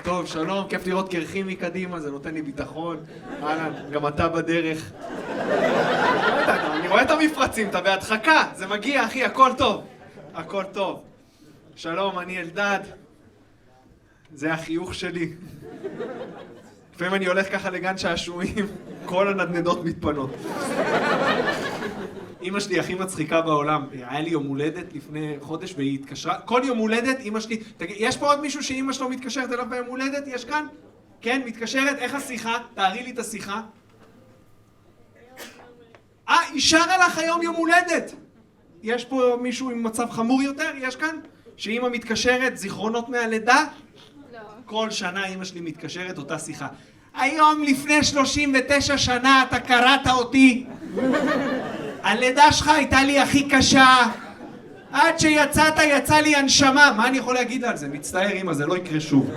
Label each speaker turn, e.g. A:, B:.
A: טוב, שלום, כיף לראות קרחים מקדימה, זה נותן לי ביטחון. אהלן, גם אתה בדרך. אני רואה את המפרצים, אתה בהדחקה, זה מגיע, אחי, הכל טוב. הכל טוב. שלום, אני אלדד. זה החיוך שלי. לפעמים אני הולך ככה לגן שעשועים, כל הנדנדות מתפנות. אמא שלי הכי מצחיקה בעולם. היה לי יום הולדת לפני חודש והיא התקשרה. כל יום הולדת אמא שלי... תגיד, יש פה עוד מישהו שאמא שלו מתקשרת אליו ביום הולדת? יש כאן? כן, מתקשרת? איך השיחה? תארי לי את השיחה. היא שרה לך היום יום הולדת! יש פה מישהו עם מצב חמור יותר? יש כאן? שאמא מתקשרת, זיכרונות מהלידה?
B: לא.
A: כל שנה אמא שלי מתקשרת אותה שיחה. היום לפני 39 שנה אתה קראת אותי. הלידה שלך הייתה לי הכי קשה. עד שיצאת יצא לי הנשמה. מה אני יכול להגיד על זה? מצטער אמא, זה לא יקרה שוב.